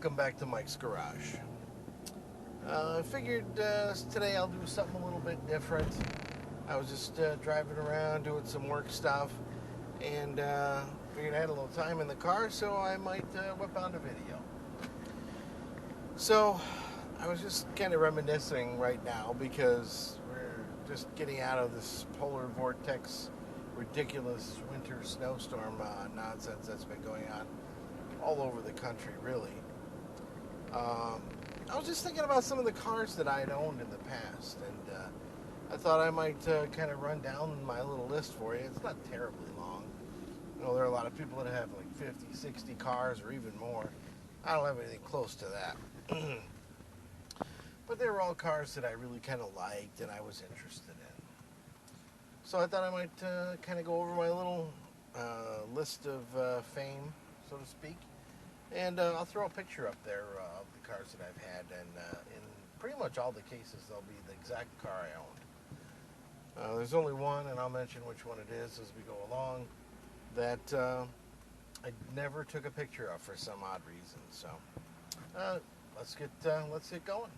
welcome back to Mike's Garage. I figured today I'll do something a little bit different. I was just driving around doing some work stuff, and figured I had a little time in the car, so I might whip out a video. So I was just kind of reminiscing right now because we're just getting out of this polar vortex, ridiculous winter snowstorm nonsense that's been going on all over the country, really. I was just thinking about some of the cars that I'd owned in the past, and I thought I might kind of run down my little list for you. It's not terribly long. You know, there are a lot of people that have like 50, 60 cars or even more. I don't have anything close to that. But they were all cars that I really kind of liked and I was interested in. So I thought I might kind of go over my little list of fame, so to speak. And I'll throw a picture up there of the cars that I've had, and in pretty much all the cases, they'll be the exact car I owned. There's only one, and I'll mention which one it is as we go along, that I never took a picture of for some odd reason. So let's get going.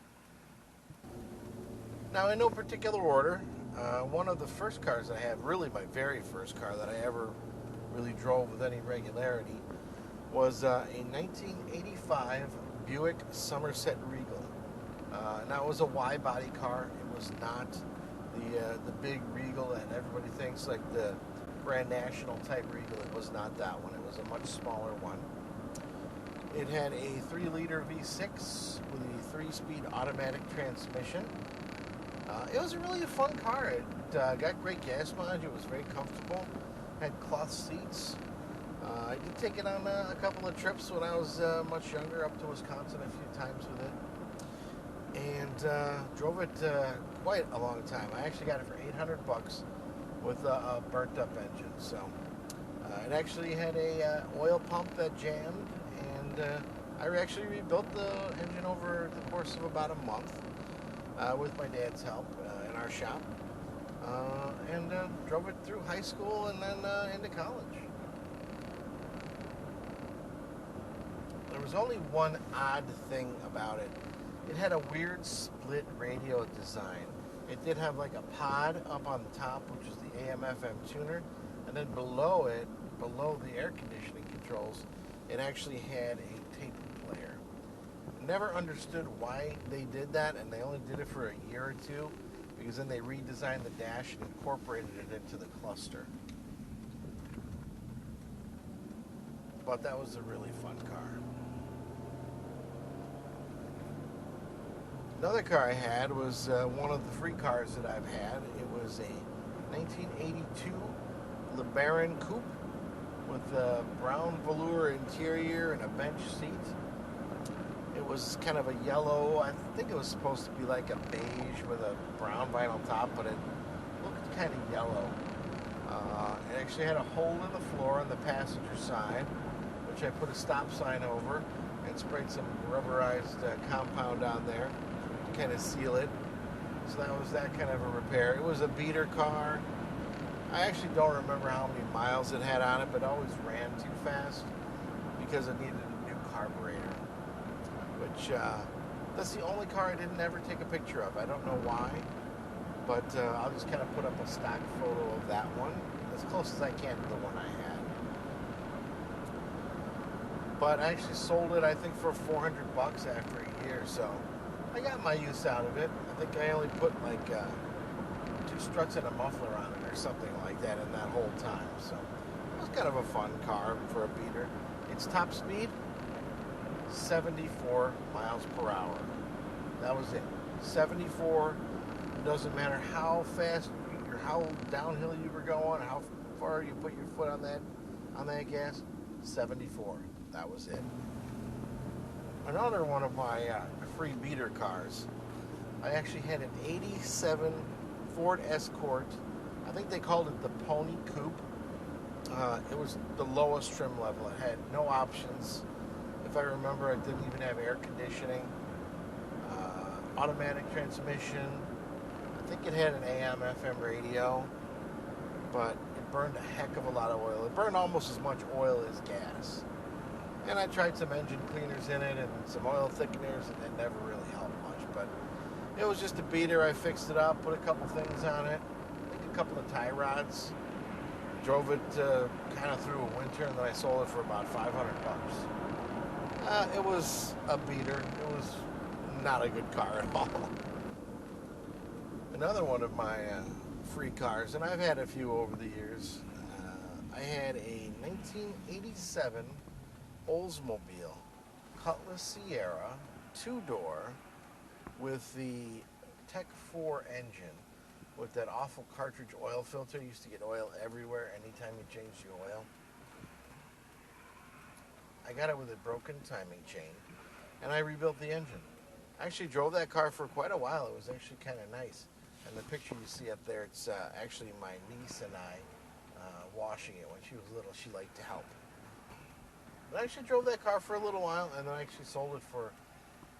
Now, in no particular order, one of the first cars I had, really my very first car that I ever really drove with any regularity, was a 1985 Buick Somerset Regal. Now, it was a wide-body car. It was not the big Regal that everybody thinks, like the Grand National type Regal. It was not that one. It was a much smaller one. It had a 3-liter V6 with a 3-speed automatic transmission. It was really a fun car. It got great gas mileage. It was very comfortable. Had cloth seats. I did take it on a couple of trips when I was much younger, up to Wisconsin a few times with it, and drove it quite a long time. I actually got it for $800 with a burnt-up engine. So it actually had a oil pump that jammed, and I actually rebuilt the engine over the course of about a month with my dad's help in our shop, and drove it through high school and then into college. There was only one odd thing about it. It had a weird split radio design. It did have like a pod up on the top, which is the AM/FM tuner, and then below it, below the air conditioning controls, it actually had a tape player. Never understood why they did that, and they only did it for a year or two, because then they redesigned the dash and incorporated it into the cluster. But that was a really fun car. Another car I had was one of the free cars that I've had. It was a 1982 Lebaron Coupe with a brown velour interior and a bench seat. It was kind of a yellow. I think it was supposed to be like a beige with a brown vinyl top, but it looked kind of yellow. It actually had a hole in the floor on the passenger side, which I put a stop sign over and sprayed some rubberized compound on there to kind of seal it. So that was that kind of a repair. It was a beater car. I actually don't remember how many miles it had on it, but it always ran too fast because it needed a new carburetor. Which, that's the only car I didn't ever take a picture of. I don't know why, but I'll just kind of put up a stock photo of that one, as close as I can to the one I had. But I actually sold it, I think, for $400 after a year, so I got my use out of it. I think I only put like 2 struts and a muffler on it or something like that in that whole time. So it was kind of a fun car for a beater. Its top speed, 74 miles per hour. That was it. 74. It doesn't matter how fast or how downhill you were going, how far you put your foot on that gas. 74. That was it. Another one of my free beater cars. I actually had an 87 Ford Escort. I think they called it the Pony Coupe. It was the lowest trim level. It had no options. If I remember, it didn't even have air conditioning. Automatic transmission. I think it had an AM/FM radio, but it burned a heck of a lot of oil. It burned almost as much oil as gas. And I tried some engine cleaners in it and some oil thickeners, and it never really helped much. But it was just a beater. I fixed it up, put a couple things on it, I think a couple of tie rods. Drove it kind of through a winter, and then I sold it for about 500 bucks. It was a beater. It was not a good car at all. Another one of my free cars, and I've had a few over the years. I had a 1987 Oldsmobile Cutlass Sierra 2-door with the Tech 4 engine with that awful cartridge oil filter. You used to get oil everywhere anytime you changed your oil. I got it with a broken timing chain, and I rebuilt the engine. I actually drove that car for quite a while. It was actually kind of nice. And the picture you see up there, it's actually my niece and I washing it. When she was little, she liked to help. But I actually drove that car for a little while, and then I actually sold it for,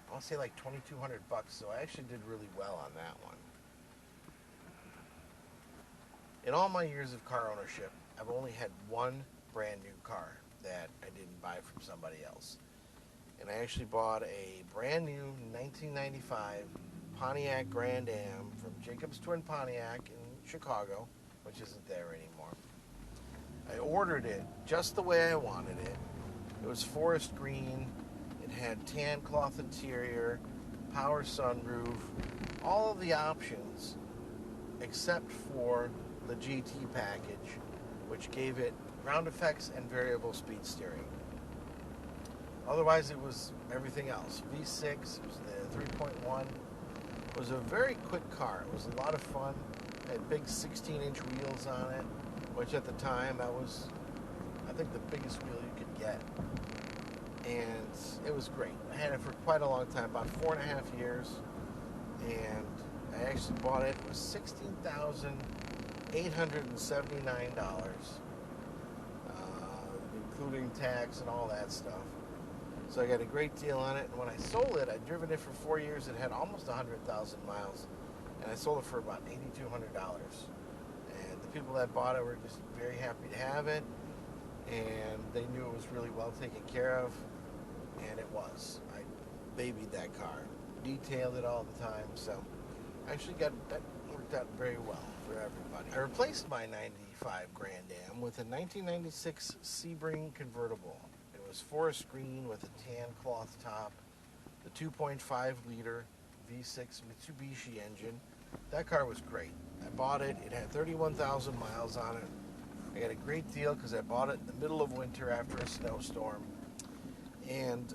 I want to say like 2,200 bucks. So I actually did really well on that one. In all my years of car ownership, I've only had one brand new car that I didn't buy from somebody else. And I actually bought a brand new 1995 Pontiac Grand Am from Jacob's Twin Pontiac in Chicago, which isn't there anymore. I ordered it just the way I wanted it. It was forest green. It had tan cloth interior, power sunroof, all of the options except for the GT package, which gave it ground effects and variable speed steering. Otherwise, it was everything else. V6, it was the 3.1. It was a very quick car. It was a lot of fun. It had big 16-inch wheels on it, which at the time, that was, I think, the biggest wheel you could get. And it was great. I had it for quite a long time, about 4.5 years. And I actually bought it. It was $16,879, including tax and all that stuff. So I got a great deal on it. And when I sold it, I'd driven it for 4 years. It had almost 100,000 miles. And I sold it for about $8,200. And the people that bought it were just very happy to have it. And they knew it was really well taken care of. And it was. I babied that car. Detailed it all the time. So I actually got that worked out very well for everybody. I replaced my 95 Grand Am with a 1996 Sebring Convertible. It was forest green with a tan cloth top, the 2.5 liter V6 Mitsubishi engine. That car was great. I bought it. It had 31,000 miles on it. I got a great deal because I bought it in the middle of winter after a snowstorm. And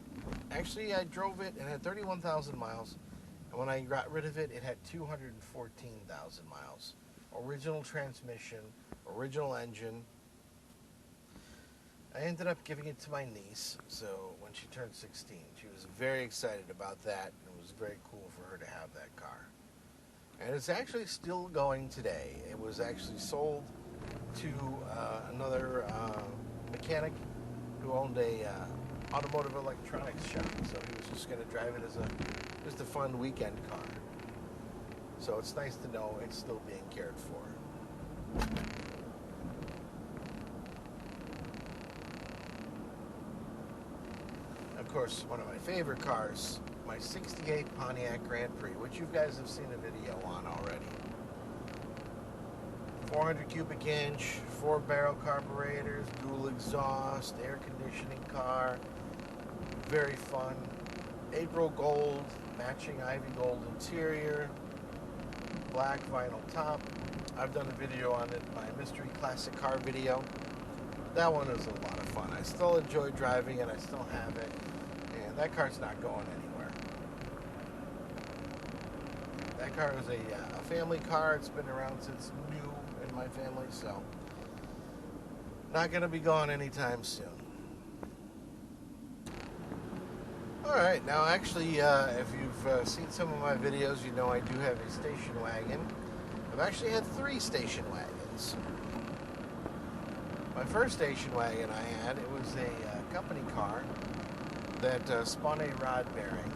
actually, I drove it and had 31,000 miles. And when I got rid of it, it had 214,000 miles. Original transmission, original engine. I ended up giving it to my niece, so when she turned 16, she was very excited about that, and it was very cool for her to have that car. And it's actually still going today. It was actually sold to another mechanic who owned a automotive electronics shop, so he was just going to drive it as just a fun weekend car. So it's nice to know it's still being cared for. Of course, one of my favorite cars, my 68 Pontiac Grand Prix, which you guys have seen a video on already. 400 cubic inch, 4-barrel carburetors, dual exhaust, air conditioning car, very fun. April gold, matching ivy gold interior, black vinyl top. I've done a video on it, my mystery classic car video. That one is a lot of fun. I still enjoy driving it, I still have it, and that car's not going anywhere. That car is a family car. It's been around since new in my family, so not going to be gone anytime soon. Alright, now actually, if you've seen some of my videos, you know I do have a station wagon. I've actually had 3 station wagons. My first station wagon I had, it was a company car that spun a rod bearing.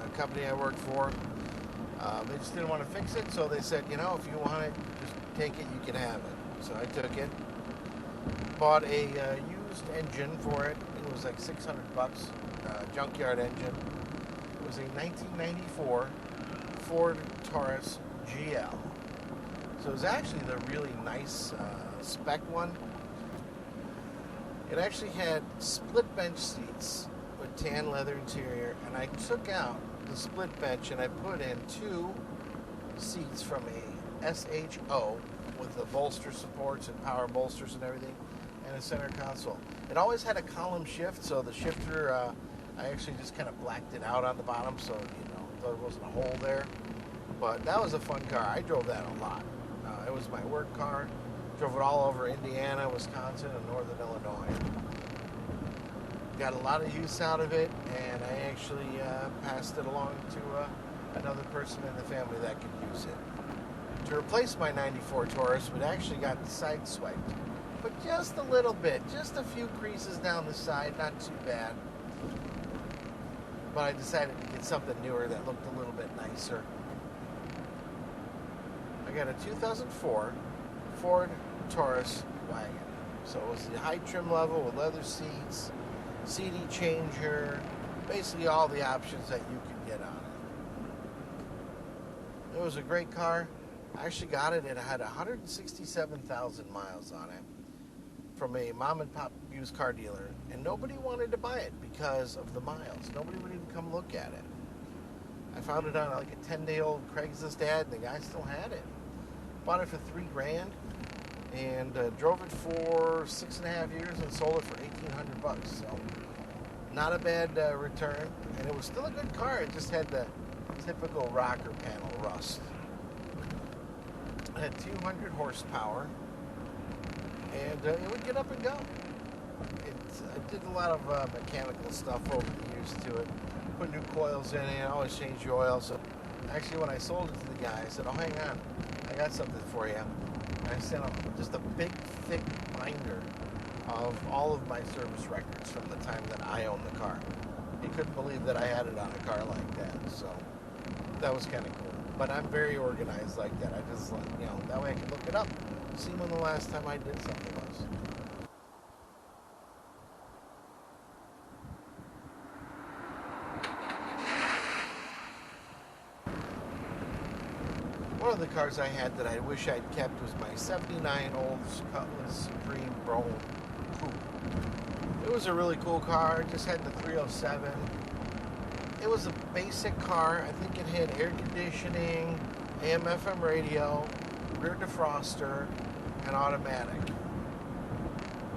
A company I worked for, they just didn't want to fix it, so they said, you know, if you want it, just take it, you can have it. So I took it, bought a used engine for it. engine was like 600 bucks, junkyard engine. It was a 1994 Ford Taurus Gl. So it was actually the really nice spec one. It actually had split bench seats with tan leather interior, and I took out the split bench and I put in 2 seats from a SHO with the bolster supports and power bolsters and everything, and a center console. It always had a column shift, so the shifter, I actually just kind of blacked it out on the bottom, so there wasn't a hole there. But that was a fun car. I drove that a lot. It was my work car. Drove it all over Indiana, Wisconsin, and northern Illinois. Got a lot of use out of it, and I actually passed it along to another person in the family that could use it. To replace my 94 Taurus, we actually got the side swiped. But just a little bit, just a few creases down the side, not too bad. But I decided to get something newer that looked a little bit nicer. I got a 2004 Ford Taurus Wagon. So it was the high trim level with leather seats, CD changer, basically all the options that you could get on it. It was a great car. I actually got it. It had 167,000 miles on it from a mom and pop used car dealer, and nobody wanted to buy it because of the miles. Nobody would even come look at it. I found it on like a 10-day-old Craigslist ad, and the guy still had it. Bought it for $3,000 and drove it for 6.5 years and sold it for $1,800. So not a bad return, and it was still a good car. It just had the typical rocker panel rust. It had 200 horsepower, and it would get up and go. I did a lot of mechanical stuff over the years to it. Put new coils in it, always change the oil. So actually, when I sold it to the guy, I said, "Oh, hang on, I got something for you." And I sent him just a big, thick binder of all of my service records from the time that I owned the car. He couldn't believe that I had it on a car like that, so that was kind of cool. But I'm very organized like that. I just that way I can look it up, see when the last time I did something was. One of the cars I had that I wish I'd kept was my 79 Cutlass Supreme Brougham Coupe. It was a really cool car. It just had the 307. It was a basic car. I think it had air conditioning, AM/FM radio, rear defroster, and automatic.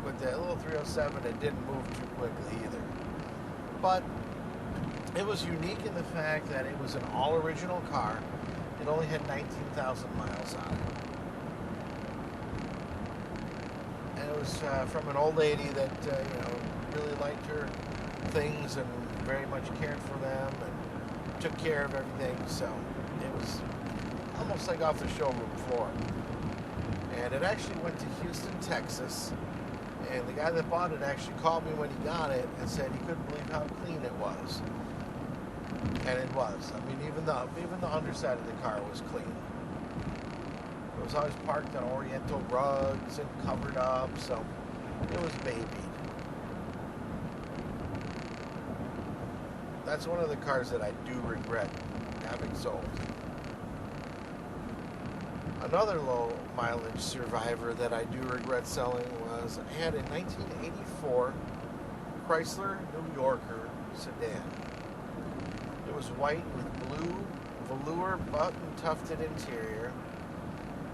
With that little 307, it didn't move too quickly either. But it was unique in the fact that it was an all-original car. It only had 19,000 miles on it. And it was from an old lady that, really liked her things and very much cared for them and took care of everything. So it was almost like off the showroom floor. And it actually went to Houston, Texas. And the guy that bought it actually called me when he got it and said he couldn't believe how clean it was. And it was. I mean, even the underside of the car was clean. It was always parked on Oriental rugs and covered up, so it was babied. That's one of the cars that I do regret having sold. Another low mileage survivor that I do regret selling was I had a 1984 Chrysler New Yorker sedan. It was white with blue velour button tufted interior.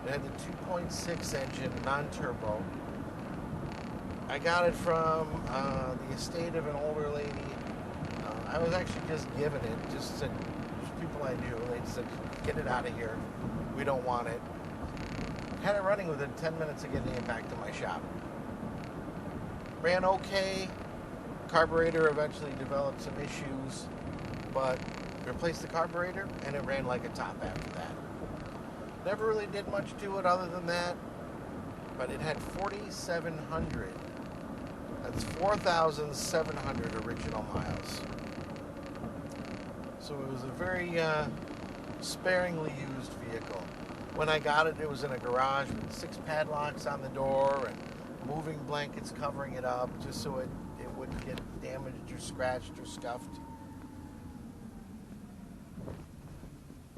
It had the 2.6 engine, non-turbo. I got it from the estate of an older lady. I was actually just given it, just to people I knew. They said, "Get it out of here. We don't want it." Had it running within 10 minutes of getting it back to my shop. Ran okay. Carburetor eventually developed some issues, but replaced the carburetor and it ran like a top after that. Never really did much to it other than that, but it had 4,700. That's 4,700 original miles. So it was a very sparingly used vehicle. When I got it, it was in a garage with 6 padlocks on the door and moving blankets covering it up just so it wouldn't get damaged or scratched or scuffed.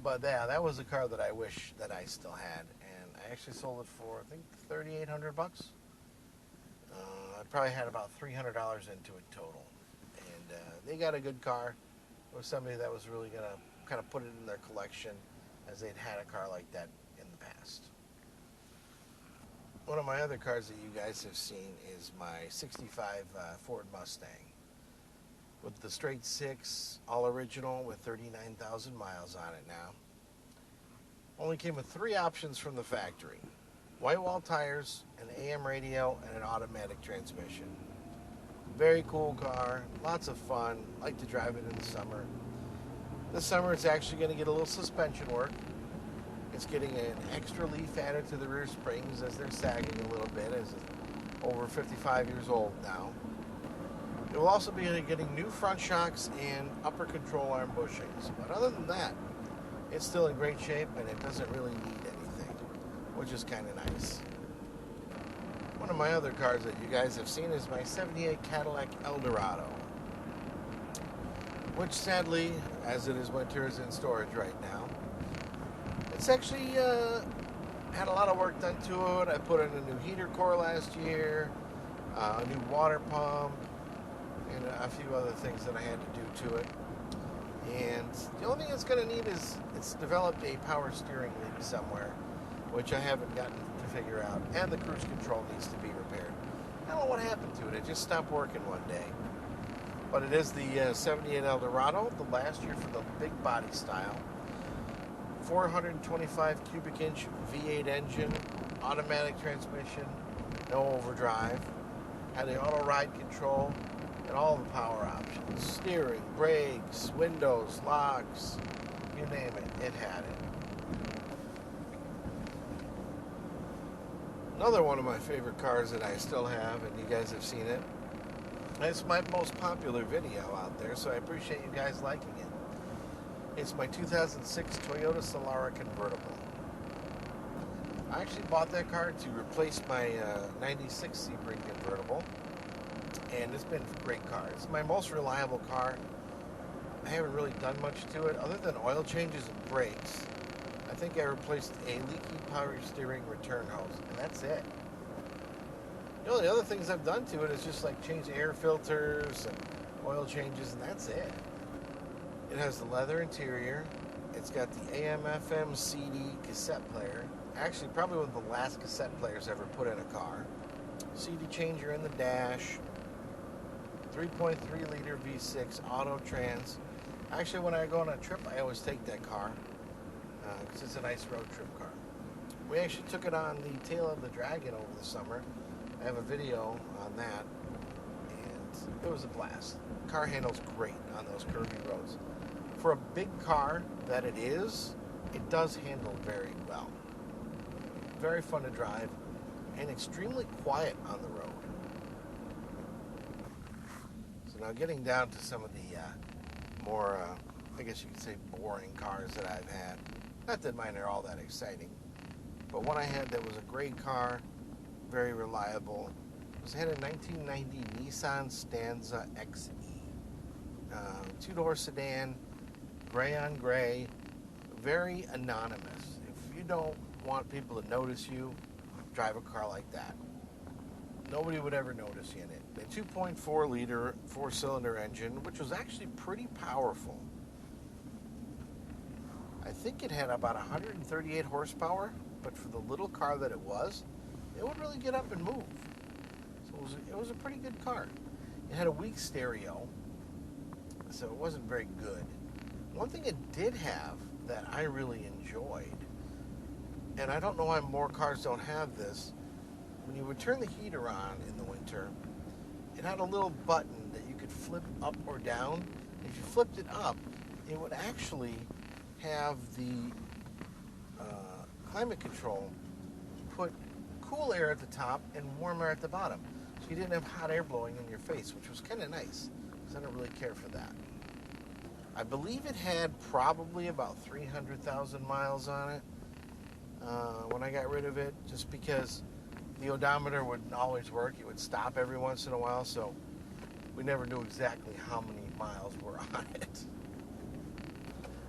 But yeah, that was a car that I wish that I still had, and I actually sold it for, I think, $3,800. I probably had about $300 into it total, and they got a good car. It was somebody that was really gonna kind of put it in their collection, as they'd had a car like that in the past. One of my other cars that you guys have seen is my 65 Ford Mustang with the straight six, all original with 39,000 miles on it now. Only came with 3 options from the factory: white wall tires, an AM radio, and an automatic transmission. Very cool car, lots of fun, like to drive it in the summer. This summer it's actually going to get a little suspension work. It's getting an extra leaf added to the rear springs as they're sagging a little bit, as it's over 55 years old now. It will also be getting new front shocks and upper control arm bushings. But other than that, it's still in great shape and it doesn't really need anything, which is kind of nice. One of my other cars that you guys have seen is my 78 Cadillac Eldorado, which sadly, as it is winter, is in storage right now. It's actually had a lot of work done to it. I put in a new heater core last year, a new water pump, and a few other things that I had to do to it. And the only thing it's going to need is it's developed a power steering leak somewhere, which I haven't gotten to figure out, and the cruise control needs to be repaired. I don't know what happened to it. It just stopped working one day. But it is the 78 Eldorado, the last year for the big body style. 425 cubic inch V8 engine, automatic transmission, no overdrive. Had the auto ride control and all the power options. Steering, brakes, windows, locks, you name it, it had it. Another one of my favorite cars that I still have, and you guys have seen it. It's my most popular video out there, so I appreciate you guys liking it. It's my 2006 Toyota Solara convertible. I actually bought that car to replace my 96 Sebring convertible, and it's been a great car. It's my most reliable car. I haven't really done much to it other than oil changes and brakes. I think I replaced a leaky power steering return hose, and that's it. The only other things I've done to it is just like change air filters and oil changes, and that's it. It has the leather interior. It's got the AM/FM CD cassette player. Actually, probably one of the last cassette players ever put in a car. CD changer in the dash. 3.3 liter V6 auto trans. Actually, when I go on a trip, I always take that car because it's a nice road trip car. We actually took it on the tail of the Dragon over the summer. I have a video on that, and it was a blast. The car handles great on those curvy roads. For a big car that it is, it does handle very well. Very fun to drive, and extremely quiet on the road. So now getting down to some of the more, I guess you could say, boring cars that I've had. Not that mine are all that exciting, but one I had that was a great car, very reliable. I had a 1990 Nissan Stanza XE. 2-door sedan, gray on gray, very anonymous. If you don't want people to notice you, drive a car like that. Nobody would ever notice you in it. A 2.4 liter 4-cylinder engine, which was actually pretty powerful. I think it had about 138 horsepower, but for the little car that it would really get up and move. So it was a pretty good car. It had a weak stereo, so it wasn't very good. One thing it did have that I really enjoyed, and I don't know why more cars don't have this, when you would turn the heater on in the winter, it had a little button that you could flip up or down. If you flipped it up, it would actually have the climate control put cool air at the top and warm air at the bottom. So you didn't have hot air blowing in your face, which was kind of nice, because I don't really care for that. I believe it had probably about 300,000 miles on it when I got rid of it, just because the odometer wouldn't always work. It would stop every once in a while, so we never knew exactly how many miles were on it.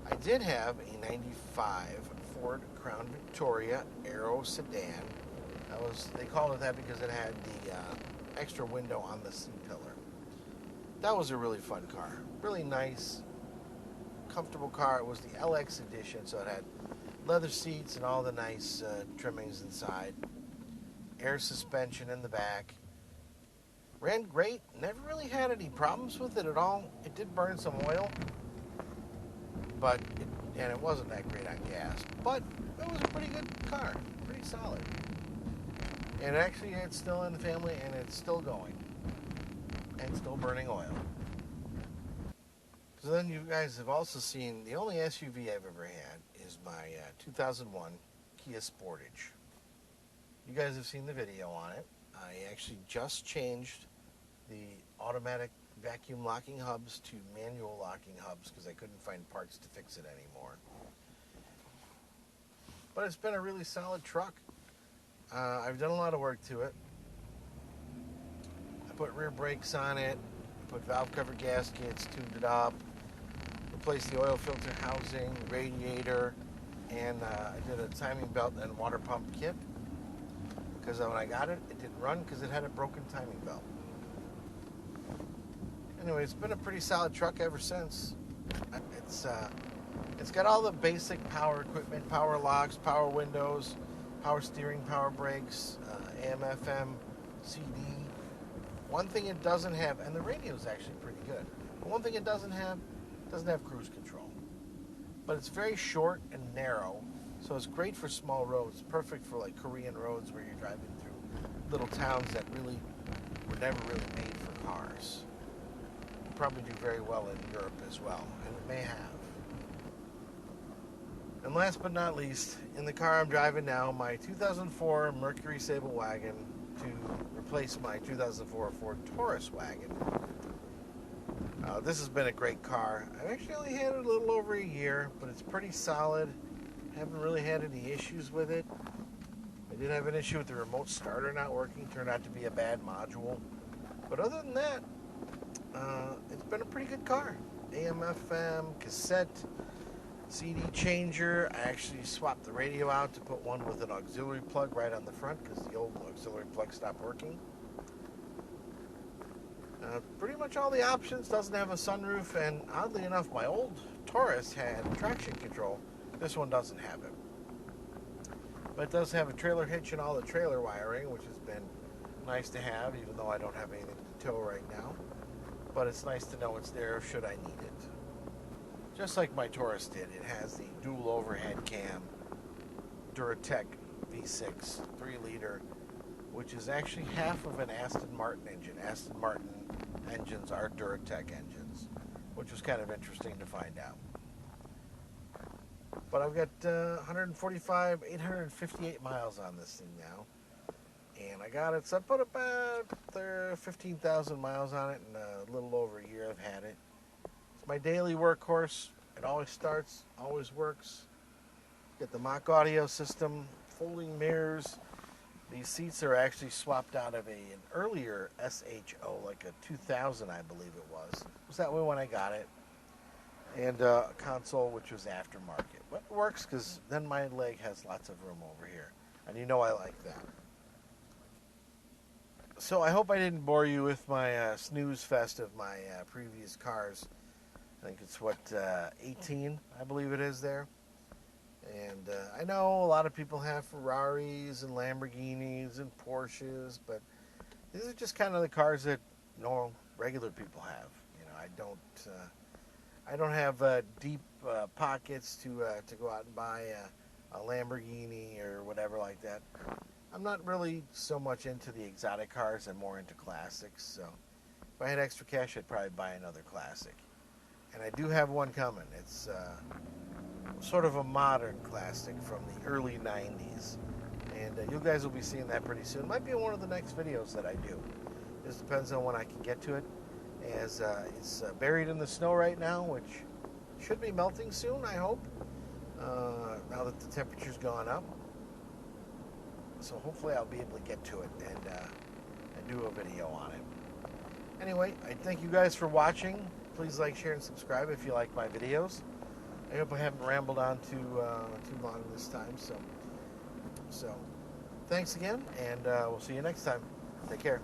I did have a 95 Ford Crown Victoria Aero Sedan. They called it that because it had the extra window on the C-pillar. That was a really fun car. Really nice, comfortable car. It was the LX edition, so it had leather seats and all the nice trimmings inside. Air suspension in the back. Ran great. Never really had any problems with it at all. It did burn some oil, and it wasn't that great on gas. But it was a pretty good car. Pretty solid. And actually, it's still in the family, and it's still going. And still burning oil. So then you guys have also seen, the only SUV I've ever had is my 2001 Kia Sportage. You guys have seen the video on it. I actually just changed the automatic vacuum locking hubs to manual locking hubs because I couldn't find parts to fix it anymore. But it's been a really solid truck. I've done a lot of work to it. I put rear brakes on it, put valve cover gaskets, tuned it up, replaced the oil filter housing, radiator, and I did a timing belt and water pump kit. Because when I got it, it didn't run because it had a broken timing belt. Anyway, it's been a pretty solid truck ever since. It's got all the basic power equipment, power locks, power windows, power steering, power brakes, AM, FM, CD. One thing it doesn't have, and the radio is actually pretty good, but one thing it doesn't have cruise control. But it's very short and narrow, so it's great for small roads. Perfect for like Korean roads where you're driving through little towns that really were never really made for cars. It'll probably do very well in Europe as well, and it may have. And last but not least, in the car I'm driving now, my 2004 Mercury Sable Wagon to replace my 2004 Ford Taurus Wagon. This has been a great car. I've actually only had it a little over a year, but it's pretty solid. Haven't really had any issues with it. I did have an issue with the remote starter not working. Turned out to be a bad module. But other than that, it's been a pretty good car. AM, FM, cassette, CD changer. I actually swapped the radio out to put one with an auxiliary plug right on the front because the old auxiliary plug stopped working. Pretty much all the options. Doesn't have a sunroof, and oddly enough, my old Taurus had traction control. This one doesn't have it. But it does have a trailer hitch and all the trailer wiring, which has been nice to have, even though I don't have anything to tow right now. But it's nice to know it's there should I need it. Just like my Taurus did, it has the dual overhead cam Duratec V6 3-liter, which is actually half of an Aston Martin engine. Aston Martin engines are Duratec engines, which was kind of interesting to find out. But I've got 858 miles on this thing now. And I got it, so I put about 15,000 miles on it in a little over a year I've had it. It's my daily workhorse. It always starts, always works. Got the Mach audio system, folding mirrors. These seats are actually swapped out of an earlier SHO, like a 2000, I believe it was. It was that way when I got it. And a console, which was aftermarket. But it works because then my leg has lots of room over here. And you know I like that. So I hope I didn't bore you with my snooze fest of my previous cars. I think it's, 18, I believe it is there. And I know a lot of people have Ferraris and Lamborghinis and Porsches, but these are just kind of the cars that normal, regular people have. You know, I don't have deep pockets to go out and buy a Lamborghini or whatever like that. I'm not really so much into the exotic cars. I'm more into classics. So if I had extra cash, I'd probably buy another classic. And I do have one coming. It's sort of a modern classic from the early 90s. And you guys will be seeing that pretty soon. Might be in one of the next videos that I do. Just depends on when I can get to it. As it's buried in the snow right now, which should be melting soon, I hope, now that the temperature's gone up. So hopefully I'll be able to get to it and do a video on it. Anyway, I thank you guys for watching. Please like, share, and subscribe if you like my videos. I hope I haven't rambled on too long this time. So thanks again, and we'll see you next time. Take care.